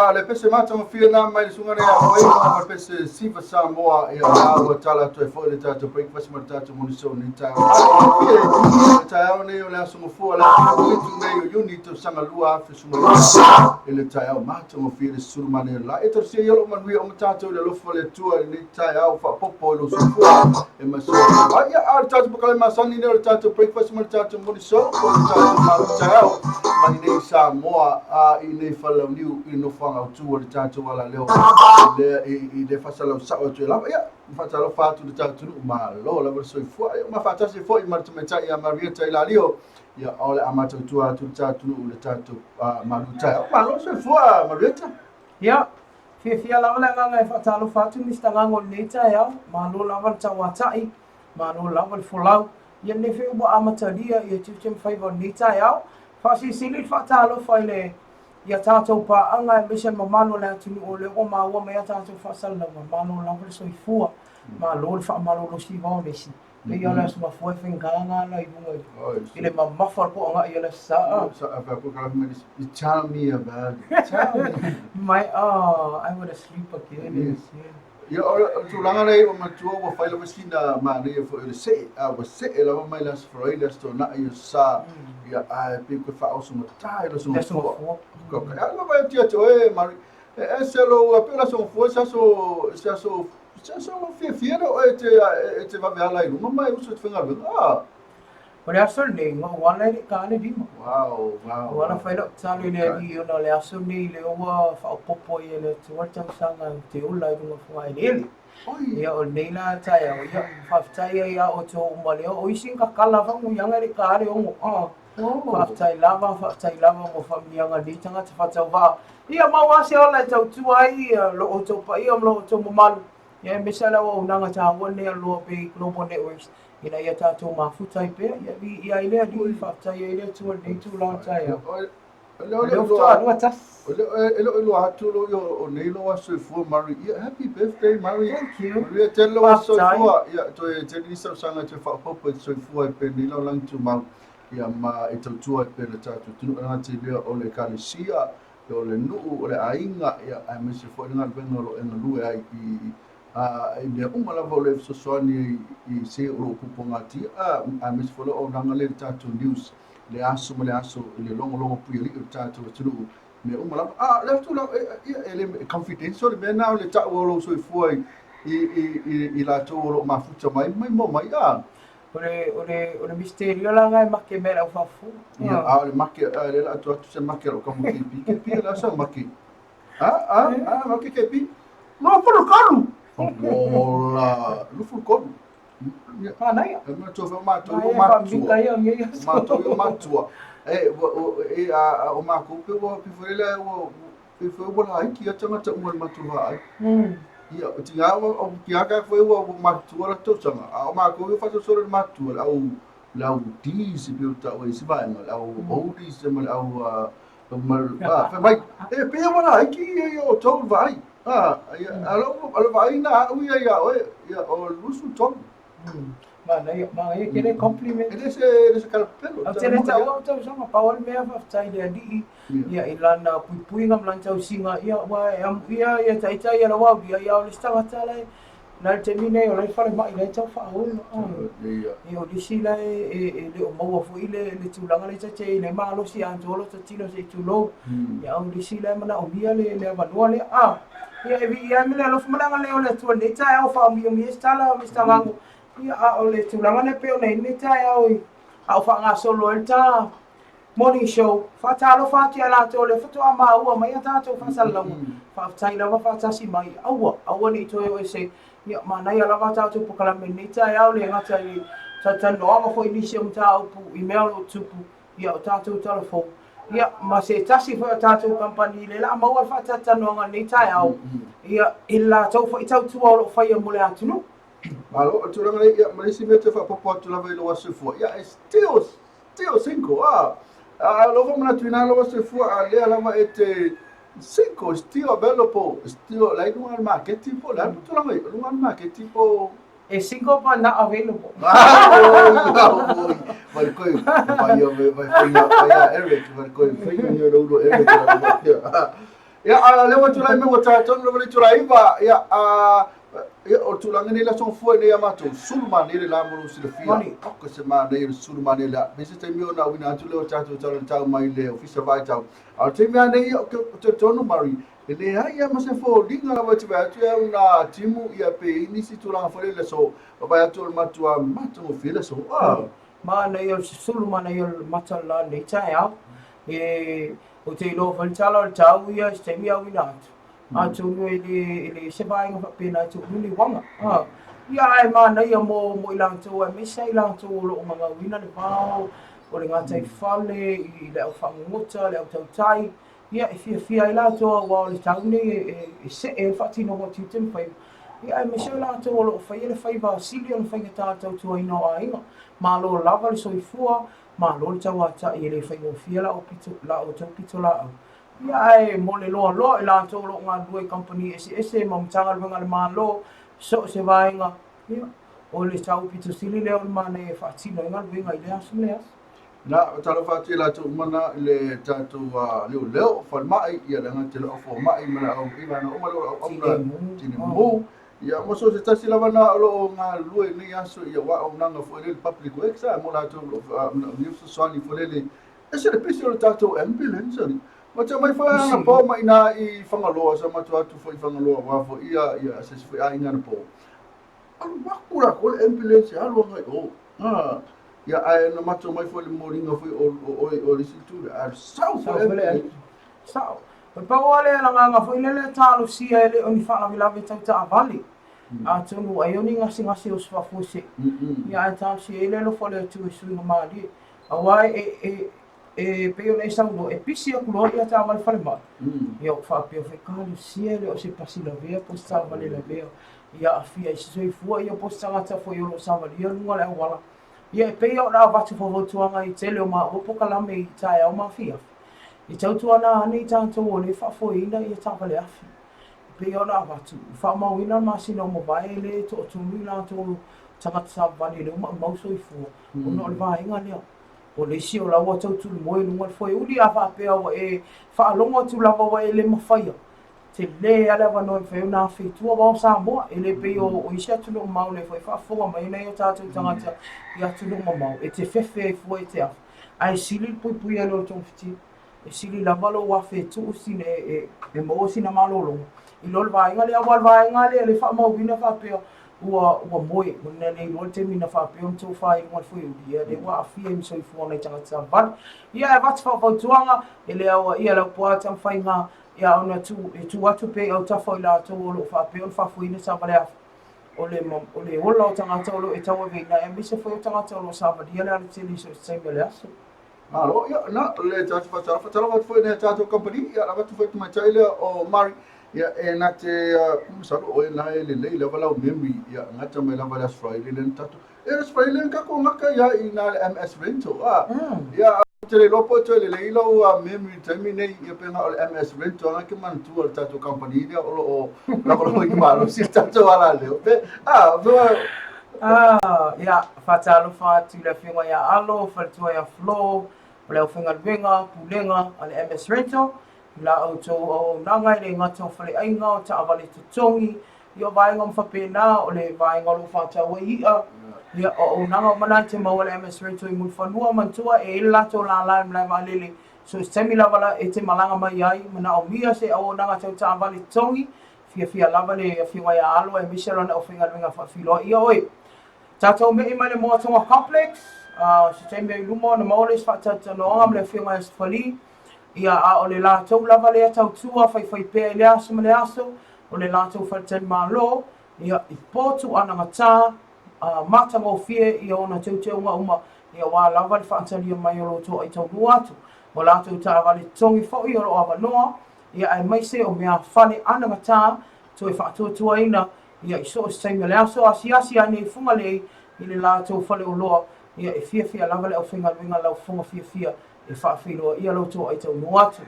Le pese mata mo fia na mai sunga ne o ma pese sifa Samoa ia au tala to fo le tata breakfast mo tata mo so ni ta ta ne o la sunga fo la tu ne o Iuni to sanga lua fe sunga ele ta au mata mo fia le surma ne la e to se yo man wi o tata le lo fo le tua ni ta au fa popo lo so e ma so ia au tata po ma sani ne o tata breakfast mo tata mo so ta au ma ni Samoa a i nei fala liu i no fanga tu o le tātou ala leo i le fasala sa o tu lava ia fasala fatu le tātou ma lo la so fo ma fatasi fo i martu meta ia Marieta i la lio ia ole amata tu atu tātou le tātou ma luta ma lo so fo Marieta ia fia lava le nga fatalo fatu ni stangango nei ta ia ma lo lava tawatai ma lo lava le folau ia ne fe bo amata dia ia tu faiva nei ta ia fasi sili fatalo faile ia tātou pa anga e mission mamalo le atunu o le o maua mea tātou whasal na mamalo la wale soifua ma lo le whaamalo lo si vau mesi le ia le asuma fua e whenganga na i bunga i le mamawha po anga i le saa you tell me about it I would sleep again ia o tulanga nei o matua o faila masina ma nei fo le se a o se la mai las froilas to na ia sa ia a pe ko fa o so tai lo so ko ka la vai tia to e mari e se lo a pe la so fo sa so fia o te va ver lá e não mais o te fenga o le aso nei ngo wala le kane di wow wala fai lo talo le di o le aso nei le o fa popo i le te wata sanga te ula i ngo fa ele ia o nei la tai o ia fa tai ia o to male o isin ka kala fa ngu yanga le kare o ngo fa tai lava mo fa mianga di tanga te fa tau va ia ma wa se o le tau tuai lo o to pa ia lo to mo malu ia mesala o nanga ta wone LOABAY global networks ina ia tātou mafuta i pēr, ia ilea di whafta, ia ilea tua nei tū la tai au. Leo ftua anua tas. Elo hatu lo o nei lo aso i fua Mari. Happy birthday Mari. Thank you. Maria te lo aso i fua. Ia to e te nisa sanga te whapopo so i fua i pēr ni lau lang tu mau. Ia ma e tau tua i pēr le tātou. Tunu ana te lea o le kalesia, o le nuu, o le ainga. Ia a mese fua i ngal venga lo enga lue ai i le uma lava o le fesoasoani i se o loo pupu gati a mesi folo o laga le tatou news le aso ma le aso i le logologo pui alii o le tatou atunuu me uma lava le atu ia e le confidential le mea na o le taʻu o lou soifua i latou o loo mafuta mai mo mai o le misterio laga e make mea le ʻaufafu ia le make le la atu se make lo kamu kepi le asa make make kepi no folokalu Ola, lufu kodu. Mana ia? Matua matua. Matua. O mako pe o pifurele o pifurele la iki ya tanga ta umar matua ai. Ia, o tinga o piaka foi o matua la to tanga. O mako eu faço solo matua au lau disi pe ta o isi vai au odi se mal au vai pe o la iki o to vai. Alo vai na ia o lusu top. Mana ia kene compliment. Ele se carpelo. Au tene ta o tau sama paul mea fa tai le di ia ilana pui ngam lan tau singa ia wa ia tai ia la wa ia o listanga tale na te mine o le fale mai le tau fa o ia o disi la e le o mau fo ile le tulanga le te le malo si anjolo te tino se tulo ia o disi la mana o bia le vanua le ia ia mele lo fumanga le o le tu le tai o fa mi stala mi stavango ia o le tulanga le pe o nei tai au fa nga solo el ta morning show fa talo fa ti ala to le foto ama ua mai ta to fa sala fa tai la fa ta si mai aua ni to e se ia mana ia la ta to pokala me nei tai au le ngata i ta no ama fo inisi um ta pu email o tupu ia o ta to telefon ia ma se tasi fa ta to company le la ma ua fa ta no nga nei tai au ia illa to fa ta tu o fa ia mo le atunu Alo, tu langa ia malisi me te fa popo tu lava i lo aso fo ia still single lo vamos na tuina lo se fu a le lava e still available still like un market tipo la tu la mai un market tipo A single but not available. Vai koe, vai Eric, vai koe, whainga raudo Eric. Ia, lewa tulai me wa tātonu, lewa tulai iwa, ia, o tulanga ni la song fua ni amato, sulma ni la mulu sila fia, ko se ma nei sulma ni la, bese te mio na wina atu leo tātou tala tau mai leo, fisa vai tau, au te mea nei, o te tonu mari, e le hai ia mase fo, linga la wati vai atu e una timu ia pe inisi tulanga fo le so, o vai atu le matua matango fila so, Ma nei o sulma nei o matala nei tai au, o te ilo whalitala o tau ia, te mea wina atu. A tonu ele se vai ngā pena tu nuni wanga. Ia ai mana ia mo ilang tu e mesa ilang tu lo mga wina le pao o le ngā tai whale i le au whangota, le au tau tai. Ia e fia ila tu wa o le tau ni e se e whatino mo tiutim whai. Ia ai mesa ila tu o lo whai ele whai wa sili o le whai ngata tau tua ino a inga. Ma lo lava le soifua, ma lo le tau ata i le whai ngofia la o tau pito la au. Ia ai mo le loa i la tō lo ngā due company ese ma mtanga le wenga le mālo so se vaenga ia o le tau pito sili leo le mane e whaatino i ngā wenga i le asu le asu. Na talo whaati la tō mana le tātou leo whalmai ia le ngā te leo fo mai mana au iwa na omalo au amna tine mō. Ia moso se tasi lawa na alo ngā lue ni asu ia wa au nanga fo ele public works a mo la tō Youth Society fo ele ese le pisi o le tātou ambulance ali. Macam mai fa na po mai na I whangaloa sa matu atu fo I whangaloa wafo ia se se fo ai ngana po. Alu wakura ko le ambulance alu ngai o. Ia ai na matu mai fo le moringa fo o le situ a sau fo le sau. Pa wale la nga fo ile talo sia ele oni fa la vila tau ta avali. A tonu Iuni ngasi o swa fo se. Ia ai tau si ele lo fo le tu su ngamali. Awai e peo nei sauno e pisi aku loa ia tā wale whale mai. Ia o whapeo whekali sia le o se pasi la vea, pos tā wale la vea. Ia a fia I se soi fua, ia pos tā ngata fo I olo sa wale, ia lunga le au wala. Ia e peo la watu whavotuanga I te leo ma opo kalame I tā e au ma fia. I tautuana ane I tātou o le whafoina ia tā wale afi. Peo la watu, whamauina ma sino mo vai le to tunu la to tangata sa wale le uma mausoi fua. Ono le vaenga leo. O le si o lawa tau tulu moe lunga foi uli a whapea wa e whaalonga tu lawa wa e le mawhaia. Te le ala wano e wheo nā whetua wao Samoa e le peo o isia tulu mau le foi whaafonga mai nei o tātou tangata I a tulu mau. E te whewhe e fua e te afu. Ai sili pui alo tong whiti. E sili lawa lo wa whetu sine e mo sina malolonga. I lol vaenga le awal vaenga le whaamau wina whapea. Ua moe, wana nei loa te mina whapeo mtō whai runga fui uri, ia le wa awhia mso I fuana I tangata whani. Ia e vati whawautuanga, e le awa ia lau puata mwhai ngā, ia ona tu atu pe au tawhau I la tō olo whapeo n whafuina sa wale afu. O le ola o tangata olo e taua veina, e misa fwoi o tangata olo sa wale, ia le ala te liso te mele asu. Alo, ia, na, le tātou whatara watu fwoi nei tātou company, ia la watu fwoi tu mai taile o Mari. Ia e na te salo o e na e le lei lava lau memory ia ngata mai lava le Australia le tatu e Australia ka ko ngaka ia I na le MS rental ia te le lopo te le lei lau memory time nei ia penga o le MS rental ngaka man tu o tatu company ia o lava lau I malo si tatu ala leo pe ia fatalo fatu le finga ia alo fatu ia flow le finga venga pulenga ale MS rental la au tō o nanga I le ngata o whale ainga o ta awale tutongi I o vaenga mwhapena o le vaenga lo whātau e ia ia o nanga o manai te maua le MS Rental I mui whanua mantua e ila tō la lai mlai malele so temi lava la e te malanga mai ai mana o mia se o nanga tau ta awale tutongi fia lava le whiunga ia alo e miserona o whinga ringa whawhiloa ia oi tātou me I mai le moa tonga complex se temi ai lumo na maules whātatanoanga mle whiunga e sifali ia a o le lātou lava lea tautua whai pēa I le aso ma le aso o le lātou whaitani mālo ia I pōtu ana ngata matanga o fie ia ona teuteu uma ia wā lava le whaatani mai o loto ai tau nuatu o lātou tā wale tongi whoi o lo awanoa ia ai maise o mea whane ana ngata to e whaatotua ina ia I so saime le aso asi ane funga lei I le lātou whale o loa ia e fia lava le au whinga ringa lau funga fia e whaawhiloa ia loto ai tau nuatu.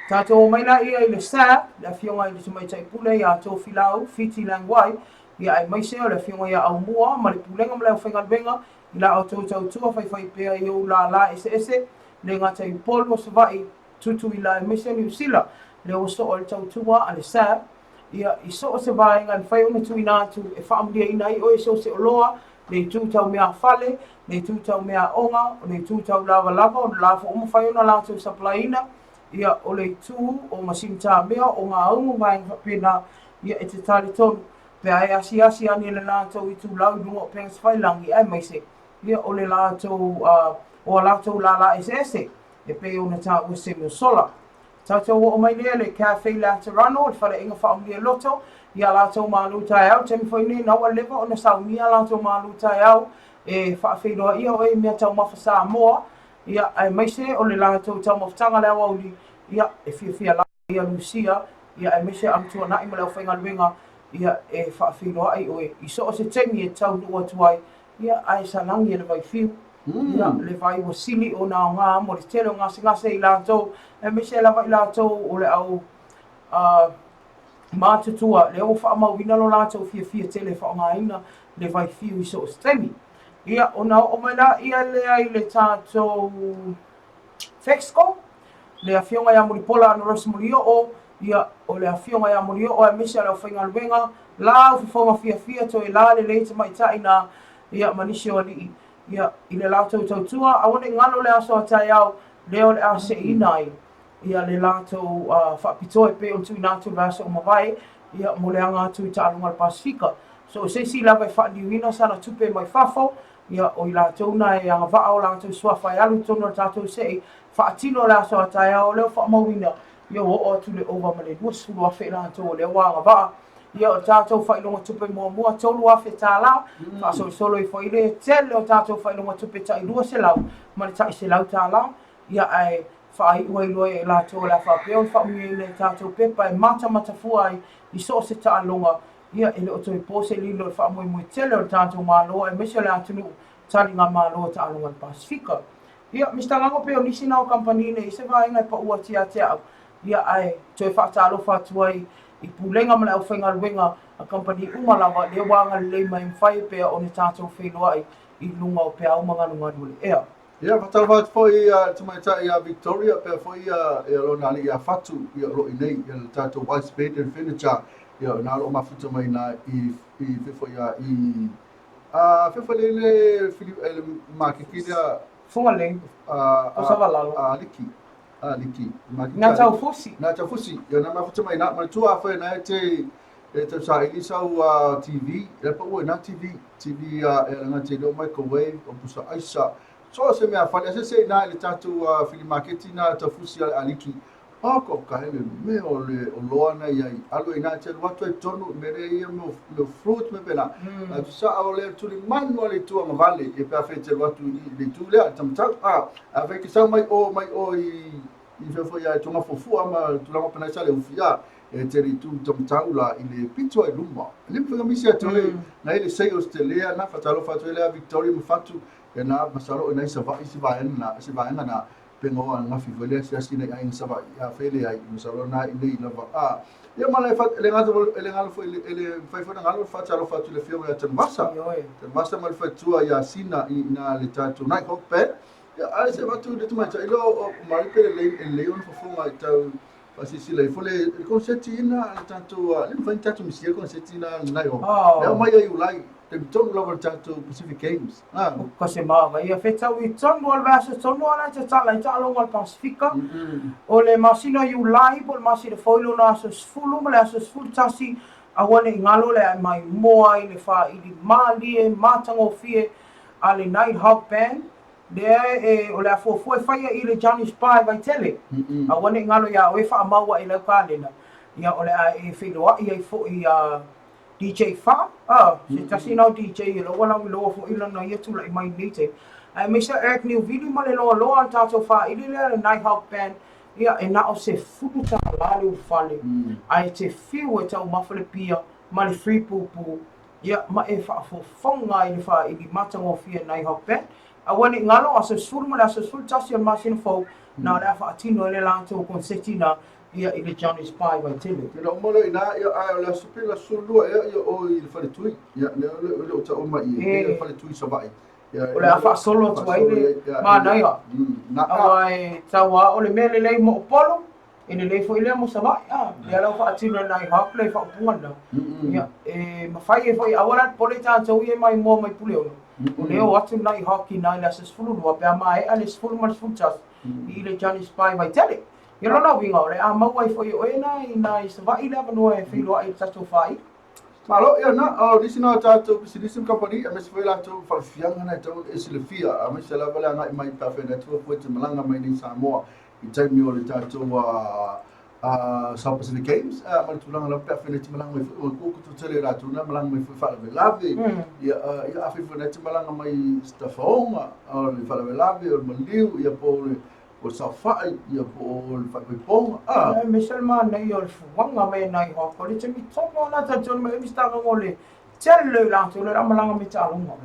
Tātou mai la ia I le sā, le whionga I le tumai tai pule ia tō whilau, whiti langwai, ia ai mai se o le fionga ia au mua ma le pulenga ma le whainga benga i la au tau whai pea i au la ese le ngata i polo se vai tutu i la mise ni usila le o so o le tautua a le sa ia i so o se vai ngan whai ona tu ina atu e whaamdia ina i o e so se oloa le tu tau mea fale le tu tau mea onga le tu tau lava o le lava o mawhai ona la tau saplaina ia o le tu o masimta mea o ngā aungu vai pena ia e te tali tonu pe ai asi ani le lātou i tū lau i lungo o pengas whailangi ai mai se ia o le lātou o lātou la ese e pe o na tā ua se meo sola tātou o mai lea le cafe la Terano o le whare inga whaungia loto ia lātou mālu tai au temi whaine na ua lewa o na saunia lātou mālu tai au e whaawhiroa ia o e mea tau mawhasa moa ia ai mai se o le lātou tau mawhtanga lea wauli ia e fia la ia Lucia ia ai mai se amtua nai ma leo whainga luenga ia e whaawhiroa ai oe i so o se temi e tau nua tuai ia ai salangi e le vai fiu ia le vai wa sili o na ngā mo le tele o ngase i lātou e mai se lava i lātou o le au mātutua le o whaamauina lo lātou fia tele whaongaina le vai fiu i so o se temi ia o na o mai la ia le ai le tātou Fexco le a fionga ia muripola ana rosemary o ia o le afionga ia muri o e misa le whainga luenga la u fonga fia to e la le leite mai taina ia manisi o li ia i le lātou tautua a wane ngalo le aso atai au leo le ase inai ia le lātou whapito e pe o tui nātou vasa o mawai ia mo le anga atu i tālunga le Pasifika so se si lava e whaandiwina sana tupe mai whafo ia o i lātou na e anga vaa o lātou suafa e alu tono tātou se whaatino le aso atai au leo whaamawina ia o atu le ova ma le nuasulu afe lātou o leo wanga vaa ia o tātou whailonga tupe mua tolu afe tāla solo i whaile tele o tātou whailonga tupe tai lua se lau ma le tai se lau tāla ia ai whaai ua i loe e lātou la whapeo whaumia i le tātou pepa e mata fuai i so se tālonga ia e le o toi pose lilo le whaamui tele o tātou māloa e mese le atunu tali ngā māloa tālonga le Pasifika ia Mr. Ngango pe o nisi nao kampanine i se vaenga pa ua tia au ia ai toi whaatalo whatuai i pulenga mana au whainga ruenga a company umalawa le wanga le mai mwhai pea o ne tātou whenua i lunga o pea umanga nunga nule ea. Ia, whatau wat foi tumaita ia Victoria pea foi ia lo nali ia fatu ia lo inei ia le tātou widespread and furniture ia na lo mafuta mai na i fefo ia i fefo le makikiria Funga leng o savalalo. Liki. Na tau fusi. Ia na mafuta mai na tua foi na te sa ilisa o TV, e pa ua na TV e nga te lo microwave o pusa aisa. So se mea fale se na le tatu filimaketi na tafusi aliki. Ako ka hele me o loa na ia alo ina te watu e tonu mere ia mo fruit me pena. Tu sa o le tu manu le tu ma vale e pa fe te watu le tu le tamtau avec ça mai o i fe foi ia tunga fofu ama tu la pena sa le ufia e te tu tamtau la i le pito e luma. Le fe mi se to na ile sei Australia na fatalo le Victoria mo fatu e na masaro ina sa va na pengoa nga fivole sia sina ai sava ya fele ai musalo na ile lava ia mala fat ele ngalo foi ele fai fona ngalo fatu le fio ya temasa mal fatua ya sina na le tatu na hope ya ai se vatu de tuma cha ilo mari pele le leon fo fonga tau pasisi le fole il concertina tanto le fai tatu misia concertina na yo ya mai ai ulai te tonu lava tatu Pacific Games ko se mava ia fetau i tonu al vasa tonu ana te tala i talo al Pasifika o le masino i ulai po le masino foilo na so sfulu ma le so sfulu tasi a wane ngalo le mai moa i le fa i li mali e matango fie a le Nighthawk Band le o le afuafua e whaia i le Johnny Spy vai tele a wane ngalo ia o e wha maua i lau kālena ia o le a e whiloa i ai fo i DJ Fa, se tasi nau DJ e loa lau i loa fo ila na ia tula i mai nite. Mesa Eric Newvili ma le loa al tātou Fa, ili le Nighthawk Band, ia e na o se fuku tā lale u fale, ai te whiu e tau mawhale pia, ma le free pupu, ia ma e whaafonga i le Fa, ili matango fia Nighthawk Band, a wane ngalo a se suru ma le a se suru tasi al masina fau, na le a whaatino e le lātou konsetina, ia i le Johnny Spy vai tele. Ina umalo ina ia ai la supila sulua ia o i le fale tui. Ia le o ta uma i le fale tui savai. O le afa solo tu ai le manai a. Awa e tawa o le mele lei mo polo. Ina lei fo ile mo savai a. Ia lau fa atino nai hak lei fa punga. Ia e mafai e foi awala pole ta tau ia mai mo mai pule ono. O leo atu nai hak nai la ses fulu lua pe mai ale ses fulu mas futas. I le Johnny Spy vai tele. Ia lona winga o le a mau ai foi o e nai savai le avanoa e whilo ai tato fai. Malo ia na o disi no tato business company a mes foi la to fa fianga na to esilefia a mes la vale nga mai ta fe na to foi te malanga mai ni Samoa i taimi o le tato South Pacific Games ma tu langa la pe fe na te malanga mai o ko tu tele la tu na malanga mai foi fa le lave ia a fe na te malanga mai stafonga o le fa le lave o maliu ia po o sa fai ia po le fa ponga Michel man nei o fuanga me nai ho ko le temi tomo na ta ton me mista ko le tele la to le malanga me ta longa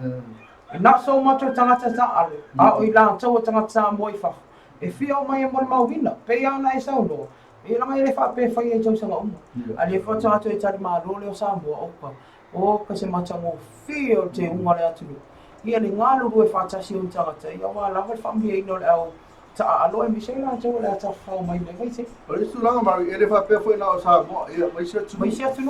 na so much tanga ta ale a o ila to tanga ta mo i fa e fio mai mo ma wina pe ya na isa no e la mai le fa pe fa ye jo sa mo ale fo tanga to e ta ma lo le sa mo o ka se ma ta mo fio te unga le atu ia le ngalu e fa ta si un tanga ta ia wa la fa mi no le au ta alo e Michel la to la ta fa mai le vai se o le sulanga mai ele fa pe foi na o sa mo ia mai se tu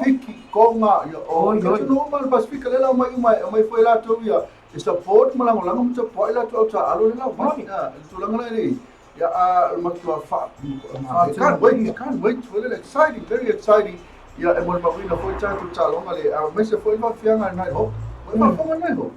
fiki konga ia o no mal pasifika le la mai foi la to ia support malang lang mo support la to sa alo le la vai sulanga la ni ia a matua fa can't wait really exciting very exciting ia e mo ma wina foi tanto ta longa le a mai se foi ma fianga nai ho ma fonga nai ho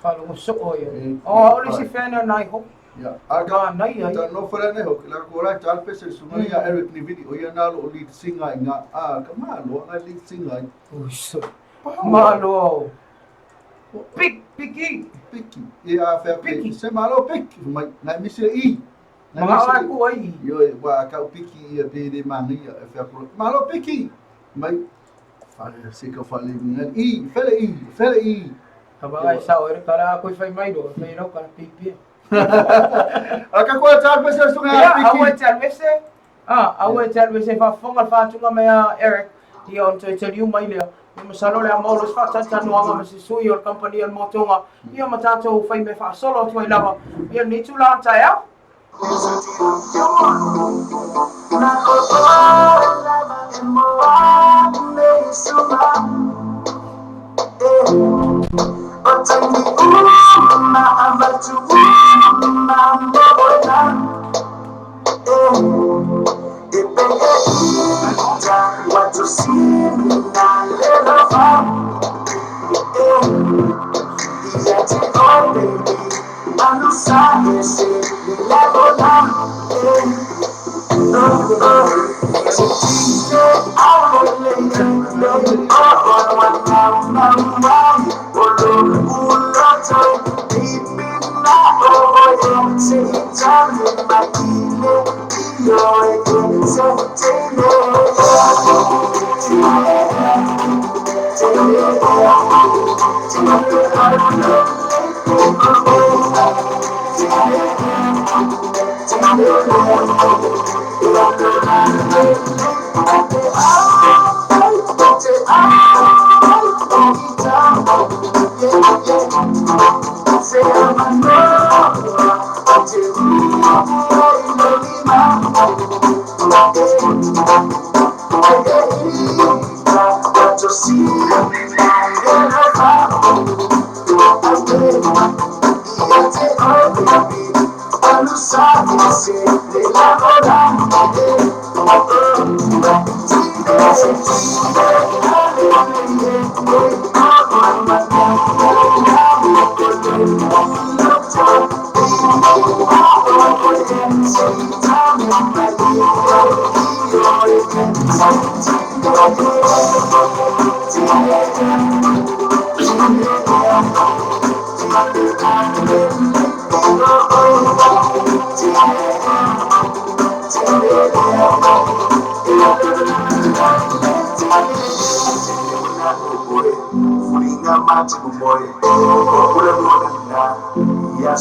fa lo so o ia o le si fena nai ho ya aga ta no fora ne ho la kora tal pe se sumani ya Eric ni video ya na lo lead singer nga kama lo nga lead singer o so malo piki ya fa piki se malo piki mai na misile i mga ko ai yo wa ka piki ya pe de mani ya fa malo piki mai fa se ka fa le ni fele i Aba sa ore kala ko fai mai do mai no kala pipi aka ko tal pe se sunga piki awe tal pe se fa fonga fa tunga mai Eric dia on te tell you mai le mo salo le mo lo fa tata no anga se sui o company al motonga ia matato fai me fa solo tu lava ia ni tu la ta ya What you see now, little fun. Yet it all baby, I'm not sorry, say, level down. Yeah,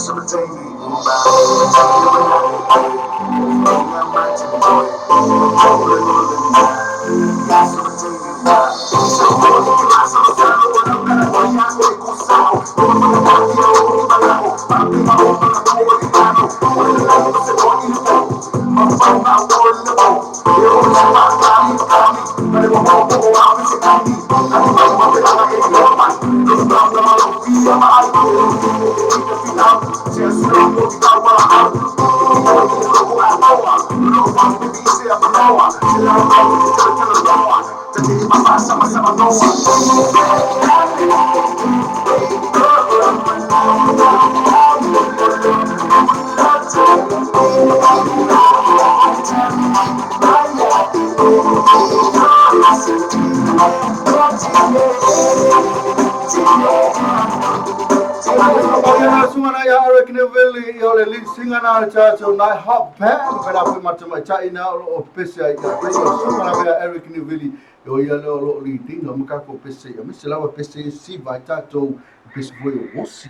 Sungana ya Eric Neville i ole lead singer na chacho na hot band pera fu matama China o pese ya sungana ya Eric Neville o ya lo leading o maka ko pese ya misela wa pese si vai tato pese foi o osi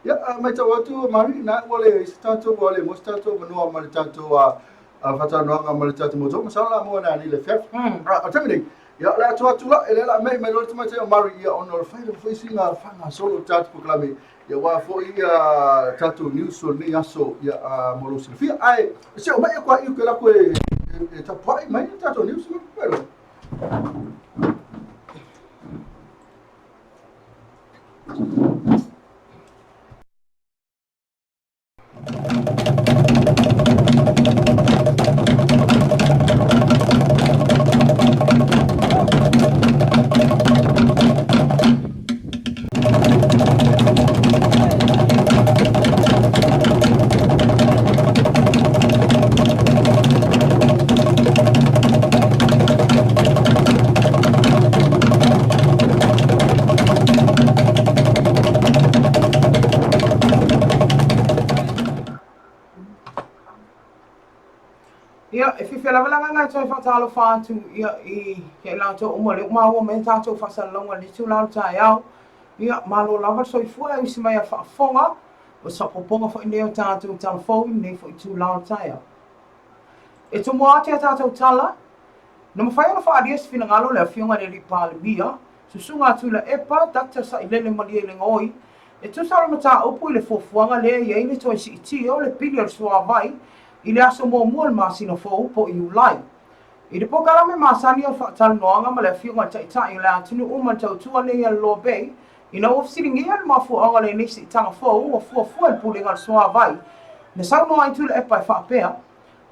ya mai tawa tu mari na ole tato ole mo tato no ma tato a fata no nga tato mo to masala mo na ni le fef a tamini ya la tu la ele la me lo tuma te mari ya on or foi singa fanga solo tato proclame ya wa fo ia tatu news ni aso ya molo silfia ai se o mai kwa i kela ko e tapai mai tatu news no pero Ia, e whiwhela walanga ngai toi whatalo whātu ia i ke lau tō umole umaua me tātou whasalonga ni tū lau tai au. Ia, malo lava soi fua e isi mai a whaafonga o sapoponga fo i neo tātou telefoni nei fo i tū lau tai au. E tō mua te a tātou tala, na mawhai ana wha adies whina ngalo lea whionga ne li pāle mia, susunga tūla epa, dakta sa i lele mali e le ngoi, e tū sara mata upu i le fofuanga lea i eile toi si i tio le pili al sua vai, i le aso mō mua le māsina fōu po i ulai. I le pokarame māsani au whaatala noanga ma le whiunga taitai i le atunu uma tautua nei a LOABAY, i na ofisiringia le mafuanga le nisi i tanga fōu o fuafua le pulinga le soa vai, na sau noa i tūle epa i whaapea,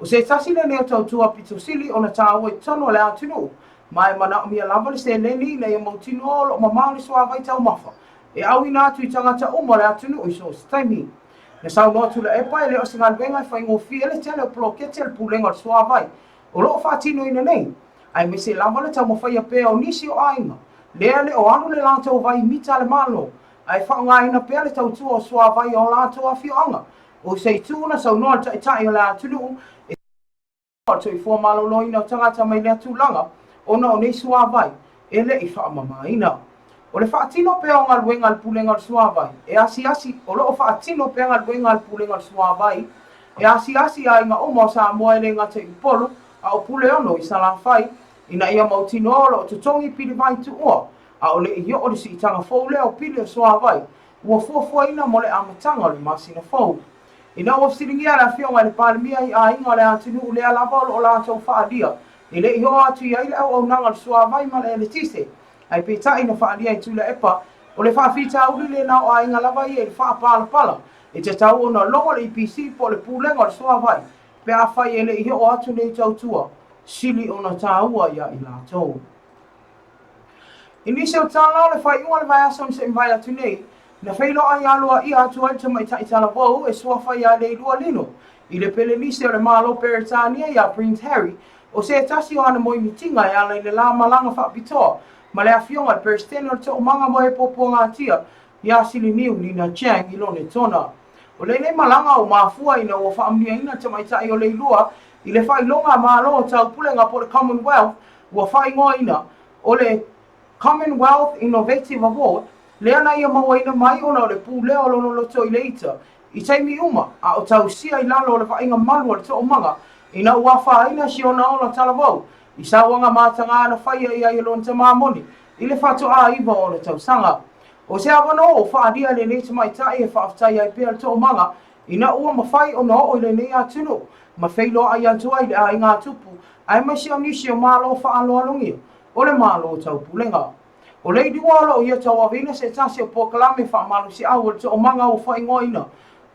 o se tasi le neo tautua pito sili o na tāua i tono le atunu, mai mana o mia lava le se leni le ia mautino o lo mamau le soa vai tau mafa, e au i nātu i tangata uma le atunu o i so staimi. Na sau noa tula epa e leo singa luenga i whaingo fia le tele o plokete le pulenga le soa vai. O loo whaatino ina nei. Ai me se lama le tau mawhai a pēo nisi o ainga. Lea le o anu le lātou vai mita le malo. Ai whaunga ina pēo le tau tua o soa vai o lātou a whioanga. O sei tūna sau noa ta itai o le atunu e to i fua malo no ina o tangata mai lea tūlanga. Ona o nei soa vai. E le i whaamama ina. O le whaatino pēo ngā luenga le pulenga le soa vai. E asi o loo whaatino pēo ngā luenga le pulenga le soa vai. E asi a inga oma o sa moa ele ngā te upolo, a o pule ono i sa la whai, ina ia mautino o tutongi pili vai tu ua, a o le i o le si itanga fōu lea o pili o soa vai, ua fuafua ina mo le amatanga o le masina fōu. Ina ua fsiringia la whionga le palemia i a inga le atinu lea lava o la tau whaadia, i le i o atu i aile au nanga le soa vai ma le ele tise, ai pētai na whaadia i tula epa, o le whaafita uri le na o a inga lava i e le whaapala pala, e te tau o na longo le IPC po le pulenga le soa vai, pe a whai ele i o atu nei tau tua, sili o na tāua ia i lātou. I nisi o tālau le whai unga le vai aso se vai atu nei, na whailo ai alua i atu ai ta mai taitala wau e sua whai a le lua lino, i le pele nisi o le malo Peritania ia Prince Harry, o se tasi o ana moi mitinga e ala i le la malanga whaapitoa, ma le awhionga le peristene o te o manga mo e popo ngā tia, ia sili niu ni na Chang i lone tona. O le malanga o mafua ina o whaamnia ina te maitai o le ilua, i le whai longa malo o tau pulenga po le Commonwealth, ua whai ngoa ina o le Commonwealth Innovative Award, le ana ia maua ina mai ona o le pūlea o lono loto i le ita, I taimi uma, a o tau sia I lalo o le whainga malu o le tō manga, ina ua whaina si ona ola talavau, I sa wanga mātanga ana whaia I ai lon te māmoni, I le whato a iwa o le tau sanga. O se awano o whaadia le nei te mai tae e whaaftai ai pēr tō manga, ina ua mawhai o no o le nei atunu, ma whailo ai atu ai le a inga tupu, ai mai si o nisi o mālo whaaloa lungi, o le mālo o tau pulenga. O le diwa o ia tau avina se tasi o pokalame whaamalu si au o le tō manga o whaingoina,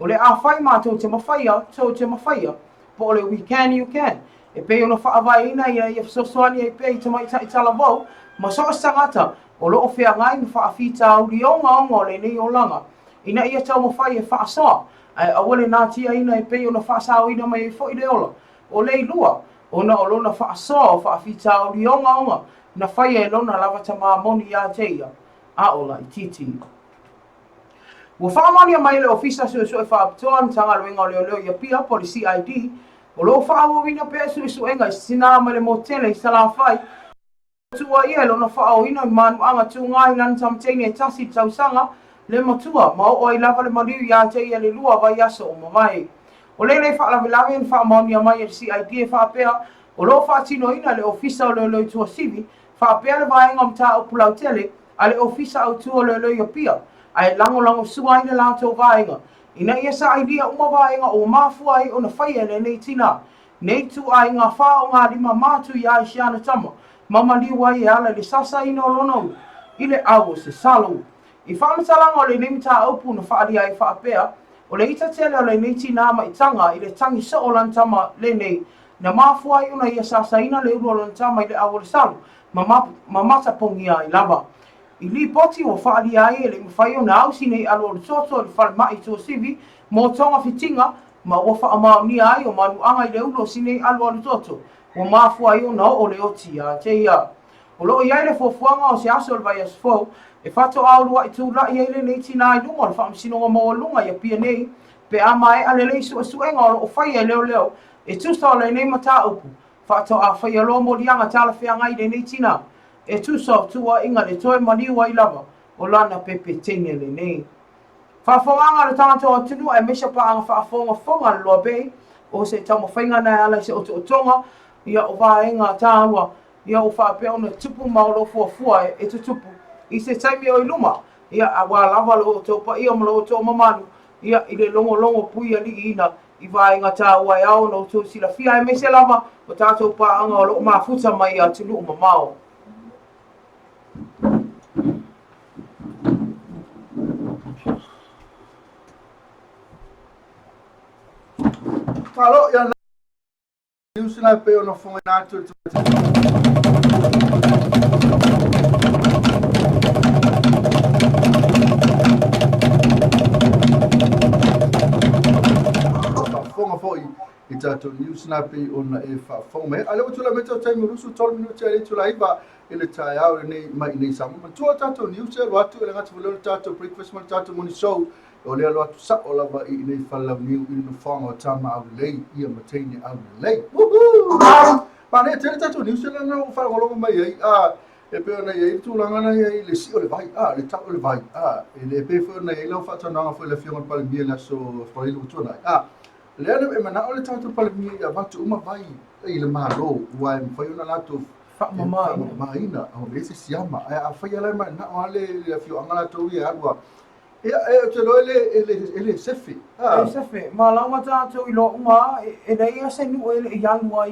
o le a whai mātou te mawhaia, tau te mawhaia, po o le we can you can, e pei ona whaawai ina ia whasosoani e pei te mai tai talavau, ma soa sangata, o loo whea ngai mi whaafita au li onga o le nei o langa. Ina ia tau mawhai e whaasoa, ai awale nā tia ina e pei ona whaasao ina mai e fo i le ola. O le lua, ona o lona whaasoa o whaafita au li onga, na whai e lona lava ta māmoni ia teia, a ola I titi. Ua whaamani a mai le ofisa su e whaapitoa ni tanga luenga o leo ia pia po le CID, o loo whaawawina pe su enga I sina ma le motele I sala whai, tua ia lona whaoina manu anga tu ngai nan tamteine e tasi tausanga le matua ma o I lava le mariu ia te ia le lua vai aso o mawai. O le whaalawe en whaamani a mai e CID e whaapea o lo whaatino ina le ofisa o le tua sivi whaapea le vaenga mta o pulau tele a le ofisa o tua le ia pia ai lango sua ina lato vaenga. Ina ia sa idea uma vaenga o mafua ai o na whaia le nei tina. Nei tu ai ngā wha o ngā lima mātu ia I siana tama. Mama liwa I ala le sasa ina o lono I le awo se salo. I whamatalanga o le nemita aupu na whaari ai whaapea, o le ita tele o le neiti nā maitanga I le tangi so o lantama le nei, na mafua I una ia sasa ina le uru o lantama I le awo le salo, ma mata pongi ai lava. I li poti o whaari ai e le mwhai o na ausi nei alo o le toto o le whare mai tō sivi, mō tonga fitinga, ma ua whaamau ni ai o manu anga I le uru o sinei alo o le toto. O mafua I ona o le oti a te ia. O loo iai le fofuanga o se aso le vai asfo, e whato aurua I tūla I eile nei tina I lunga le whaamsinonga maua lunga ia pia nei, pe ama e ale leisu a suenga o loo whai e leo, e tusa o le nei mata upu, whato a whai alo mo lianga tala whea ngai le nei tina, e tusa o tua inga le toi maniwa I lava, o lana pepe tene le nei. Whaafonganga le tangata o tunu e mesha paanga whaafonga le LOABAY, o se tamo whainga nei ala se otonga, ia o vaenga tāua, ia o whaapea ona tupu maolo fuafua e tutupu. I se taimi o iluma, ia a wā lava lo o tōpa ia ma lo o tō mamanu, ia I le longo pui ali ina, I vaenga tāua e ao no tō sila fia e mese lava, o tātou pāanga o lo mafuta mai a tunu o mamao. Talo ia Usina pe ona fonga natu fonga foi I tatou Usina pe ona e fa fonga ale utula meta time rusu 12 minuti ale tula iba ele tai au nei mai nei samu tu tatou Usina watu ele ngatu lo tatou breakfast man tatou moni show o le alo atu sa o lava I nei whalau niu I no whanga o tama au lei ia mateine au lei. Pa ne tele tatou New Zealand na whaongolongo mai ai e pe ona ia I tūlanga na ia le si o le vai le tau o le vai e pe wha ona ia lau whatonanga wha le whionga pale mia na so whaile utuna le ana e mana o le tatou pale mia ia watu uma vai I le malo ua e mwhai ona lato whaamaina o le se siama a whai alai mai na o ale le whionga lato ia alua ia e te lo ele sefi ele sefi ma lauma tātou I lo uma e nei a se nu ele I alua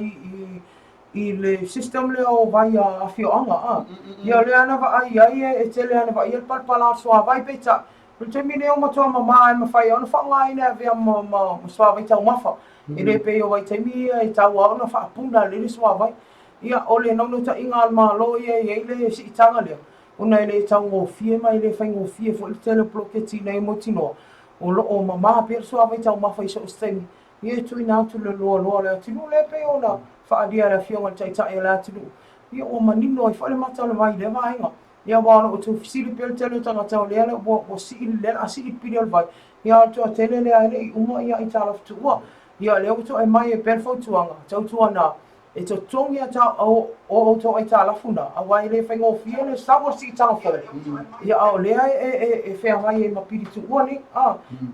I le system le o vai a whionga ia le ana va ai e tele ana va ia palpala soa vai peta le te mine o matua mama e mawhai ona whaonga ina vea ma soa vai tau mafa e le pe o vai te mi e tau ona whaapuna le soa vai ia o le nono ta inga alma lo ia e le si itanga lea ona ele tau ngō fie mai le whai ngō fie fo I tele ploketi nei mo tino o lo o mama pe soa vai tau mafa I so stemi ia tu ina atu le loa le atinu le pe ona whaadia le whionga taitai le atinu ia o manino I whale mata le vai le vaenga ia wāna o tu fisiri pe le tele tangata o lea le o si le a si I piri al vai ia tu a tele le aile I uma ia I tala fitua ia le o tu e mai e perfo tuanga tau tuana e to tongi a ta o to ai ta la funa a wai le fa ngo fia le sa mo si ta fo ia o le e fe ai e mapiri tu oni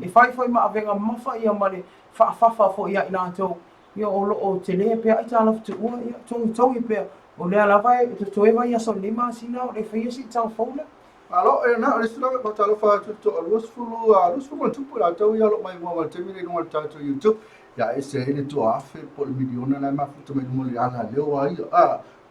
e fai foi ma avenga mafa ia male fa fo ia ina to ia o te le pe ai ta la tu ia tongi pe o le ala vai to e vai so lima sina o le fia si ta fo le alo e na le sura ko talo fa to lus fulu tu pula to ia lo mai mo te mi no ta to YouTube ya ese ele tu afe por miliona na mafuta mai mo le ana leo ai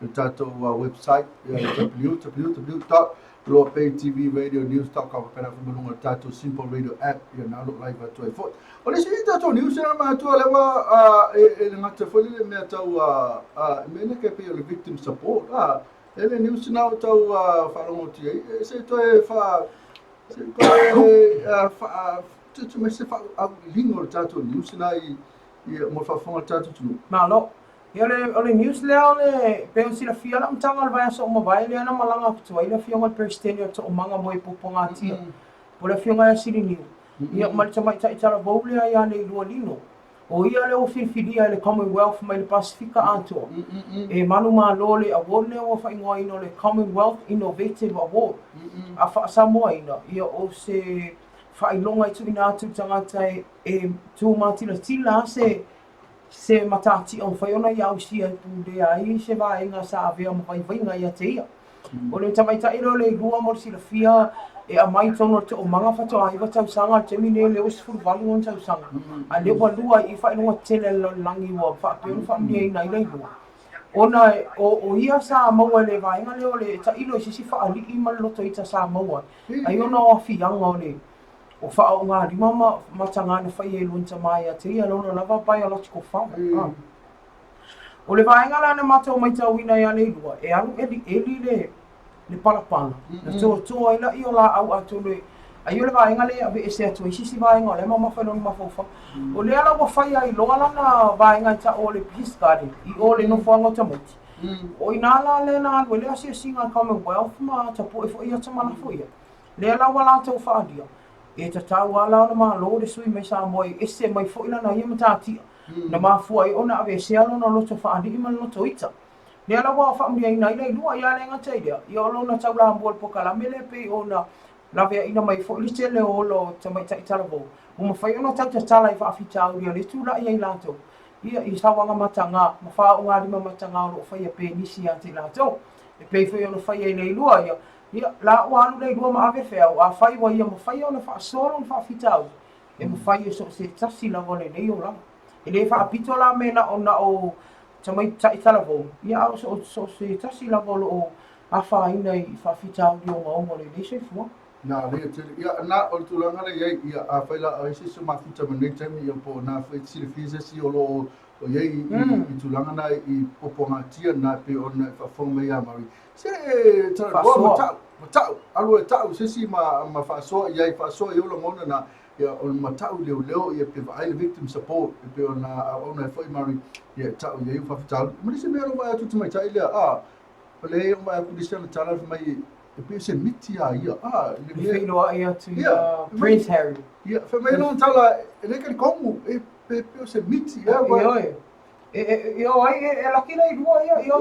le tato website www.loabaytvradionews.com pena fu mo tato simple radio app ya na lo live to e fo o le sita tato news na ma to le wa e le ngata fo le me tau me ne ke pe le victim support ele news na tau fa lo ti e se to e fa se ko fa tu me se fa lingo tato news na i mo fa fo tato tu ma lo ia le news le ole pe si la fia la mtanga vai so mo vai le na malanga tu ai le fia ngal president to manga mo ipoponga tia po le fia ngai sili ni ia mal chama ta la bole ai ane lu lino o ia le o fifilia le Commonwealth mai le Pacifica ato e manu ma lole award le o fa ingoi no le Commonwealth Innovative Award a fa Samoa ina ia o se fa ilonga tu ina tu tangata e tu matila tila se matati on fa ona ia usia pu le ai se va inga sa ave mo vai vai ngai ate ia o le tamaita ilo le lua mo si la fia e a mai tono te o manga fa to ai va tau sanga te mine le os furu valu on tau sanga a le wa lua I fa no tele lo langi wa fa pe fa mi nai le lua ona o ia sa mo le vai nga le o le ta ilo si fa ali I mal lo to ita sa mo ai ona o fi anga o le o fa o ngā rima ma tanga na whai e lunta mai a te ia lono lava pai a loti ko whau. O le vaenga la na matau mai tau ina ia leilua, e alu eli le palapana. Na tō ai la I o la au atu le, ai o le vaenga le ave e se atu, sisi vaenga o le ma mawhanoni mawhaufa. O le ala wa whai ai loa la na vaenga I ta o le Peace Garden, I o le no whanga tamuti. O ina la le na alu, le asia singa Commonwealth ma tapu e fo ia tamana fo ia. Le ala wala tau whaadia. E ta tau ala ona ma lo le sui mai sa moi ese mai fo ina na ia matati na ma fu ai ona ave se ala na loto fa adi ma loto ita le ala wa fa mi ai nai lua ia le ngata ia ia lo na tau la mbol po kala mele pe ona la ve ina mai fo li tele o lo te mai ta itala vo mo fa ona tau te tala I fa afita au ia le tu la ia lato ia I sa wanga matanga ma fa o ngari ma matanga lo fa ia pe nisi ate lato e pe fo ona fa ia nei lua ia ia la walu le lua ma ave feo a fai wa ia mo fai ona fa solo fa fitau e mo fai so se tasi la vole nei ola e le fa apito la mena ona o tamai ta itala vo ia so se tasi la vole o a fa ina I fa fitau di o mo le se fu na le te ia na o tu langa le ia a fai la se se ma fita me te mi po na fa si le fise si o lo o ye I tu langa na I poponga tia na pe ona fa fo me ia mari se ta matau alu tau se si ma fa so ia fa so yo lo mona na ia on matau leo ia pe vai victim support pe ona foi mari ia tau ia fa tau mari se me ro ba tu mai tai le le o ma ku disana tala mai e pe se mitia ia le no ia tu Prince Harry ia fa me no tala le ke como e pe se mitia Io ai la kina I dua io ia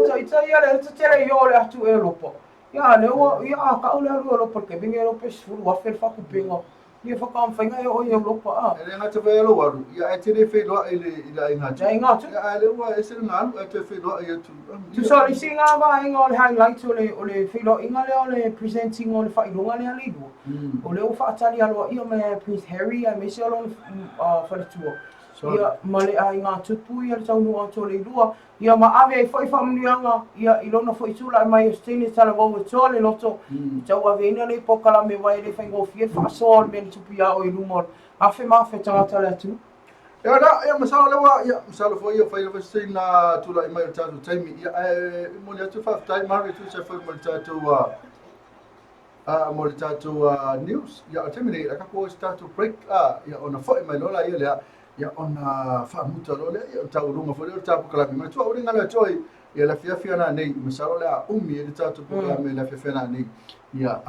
le tele io le atu e lopo ia le o ia ka ole alo lo porque vinga lo pe suru wa fel fa ku pingo ia fa kam fainga o ia lopo ele na te ve lo waru ia e te le fe lo ile inga inga ia le wa e se na e te fe lo ia tu so li singa va inga le highlight ole fe lo inga le presenting ole fa ilunga le ali du ole o fa tali alo ia me Prince Harry a me se lo fa le tuo ia male ai ngā tupu ia le taunu ato le lua ia ma ave ai foi whamunianga ia I lona foi tula mai stene tala wau e toa le loto tau ave ina le pokala me wai le whaingo fia whaasoa me le tupu ia o I lumor afe mawhe tangata le atu ia da ia masala lewa ia masala foi ia whaila wastei na tula I mai o tatu taimi ia mo le atu whaftai mari tu se foi mo le tatu mo le tatu news ia o taimi la kako o tatu break ia ona foi mai lola ia lea ia ona whaamuta lo le ia tau runga foi o tapu kalami mai tua uringa le toi ia la fia na nei masala le umi le tatu kalami la fia na nei ia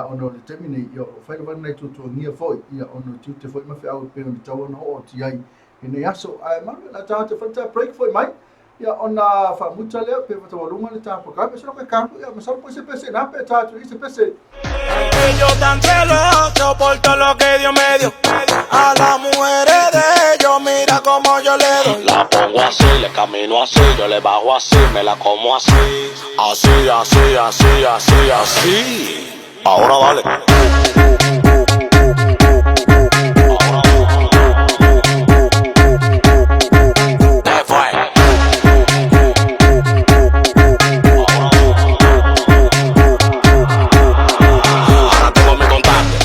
ona le taimi ia whaila wani nei tutu ngia foi ia ona tute foi mafi au pe ona tau ona o ti ai ine aso ai mara la tatu whata break foi mai ia ona whaamuta leo pe watawarunga le tāpua kai pe sino kai kampu ia masalo po se pese na pe tātu i se pese. Yo tan celoso por todo lo que Dios me dio. A las mujeres de ellos, mira como yo le doy. La pongo así, le camino así, yo le bajo así, me la como así. Así, así, así, así, así. Ahora dale.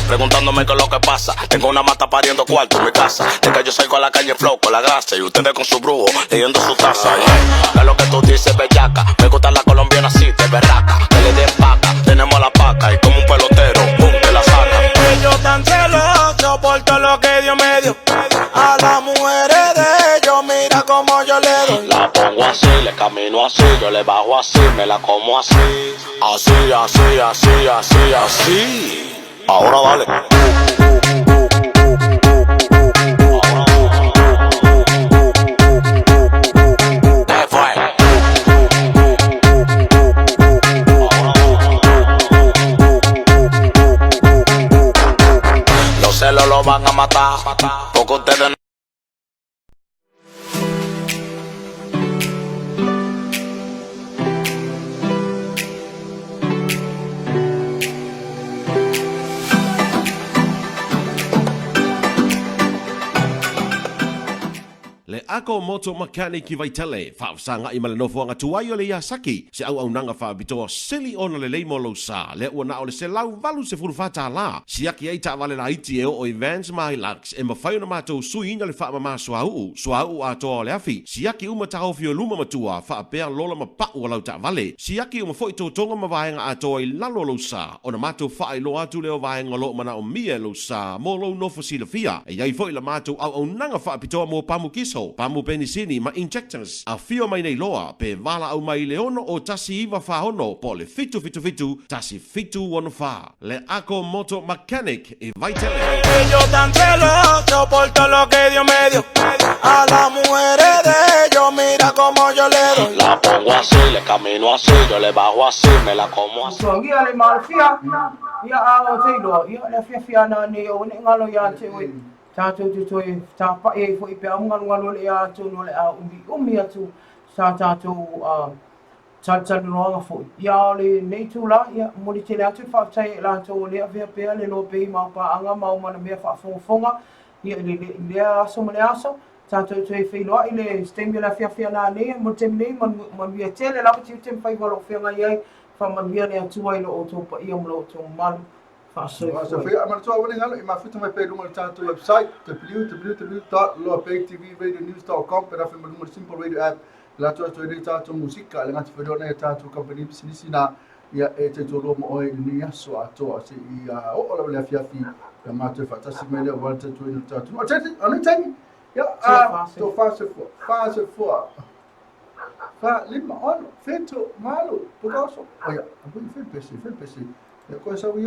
Preguntándome qué es lo que pasa. Tengo una mata pariendo cuarto en mi casa. De que yo salgo a la calle flow con la grasa. Y ustedes con su brujo leyendo su taza. Yeah. Es lo que tú dices, bellaca. Me gusta la colombiana así, de berraca. Que le den paca, tenemos la paca. Y como un pelotero, pum, te la saca. Ellos tan celosos por todo lo que Dios me dio. A las mujeres de ellos, mira como yo le doy. La pongo así, le camino así, yo le bajo así, me la como así. Así, así, así, así, así. Ahora dale. Los celos lo van a matar, porque ustedes no. Le ako moto mechanic I vaitele, whaafsanga I malenofo anga tuai o le Iasaki, se au nanga whaabitoa sili ona le leimo lo sa, le ua na o le se lau valu se furufata la, siaki ei ta vale la iti e o Evans Mahilax, e mawhai na mātou sui ina le whaamama suau atoa o le afi, siaki uma tau fio luma matua, whaapea lola ma pau o lau ta vale, siaki uma foi tō tonga ma vaenga atoa I lalo lo sa, ona mātou whaai lo atu leo vaenga lo mana o mia lo sa, mo lo nofo sila fia, e iai foi la mātou au nanga whaapitoa mo pamu kiso, pamu penisini ma injectors a fio mai nei loa pe vala au mai leono o tasi iwa whahono po le fitu tasi fitu wano wha le ako moto mechanic I vaitele. Ellos tan celosos por todo lo que Dios me dio. A las mujeres de ellos, mira como yo le doy. La pongo así, le camino así, yo le bajo así, me la como así. So ngia le malfia ia a o teilo ia le fia na ne o ne ngalo ia te we tātou te toi tāpa e fo I pe ngalo le ia tu no le a umi atu sa tātou tātou noanga fo ia le nei tu la ia mori te le atu whaatai la tō le avea pea le LOABAY mau paanga mau mana mea whaafonga ia le aso ma le aso tātou te whailoa I le stemi la fia na nei mo te nei man via tele la pati te mwhai walo whianga iai whaman via le atua I lo o tō pa ia mo lo tō malu. So for amateur winning I mafuta mai pe runga tātou website www.loabaytvradionews.com pe rafi maluma simple radio app la tātou nei tātou musika le ngati whedona e tātou company business na ia e te tōroa mo oe ni aso atoa se I o la wale afiafi ia mātou whatasi mai lea wale tātou inu tātou o tēti, anu tangi ia tō fase fua fa lima ono, feto, malu, pukaoso o ia, abui whenpesi ia koe sa wia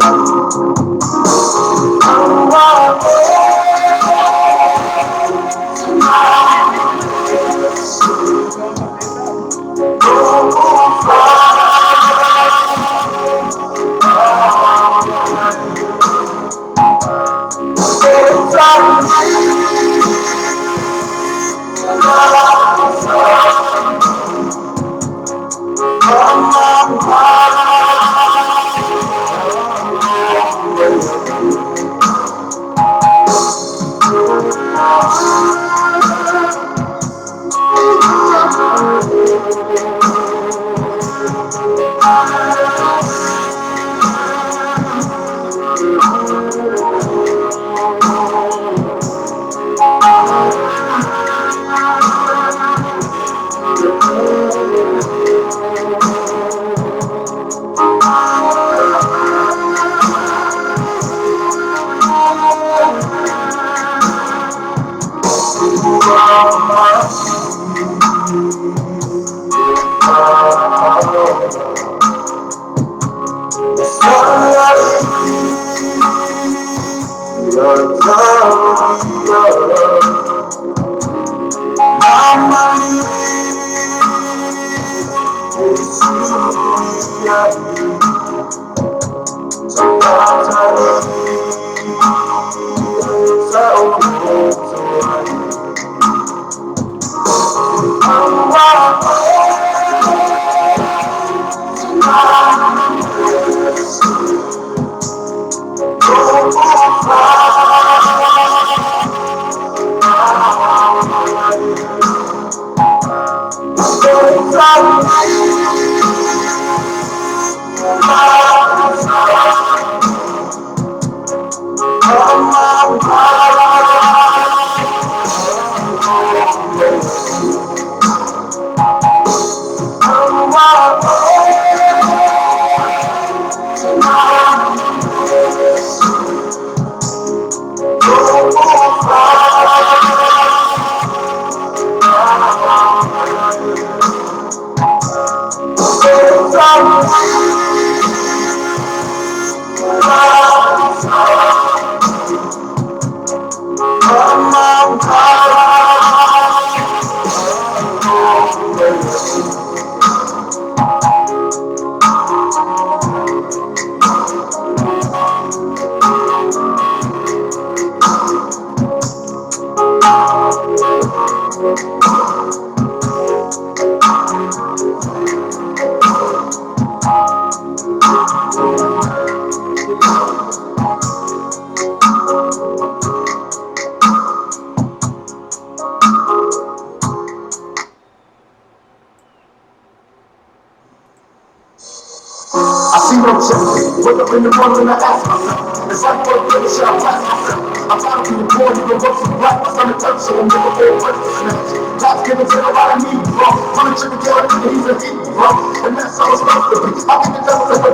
I see no change. Wake up in the morning and I ask myself, is that what really should I blast myself? I'm tired of being born, you can go some black, my son touch, so I'm never going to snatch. God's given to nobody need, bro. I'm a chicken tail, he's a heat, bro. And that's all it's supposed to be. I think the devil is the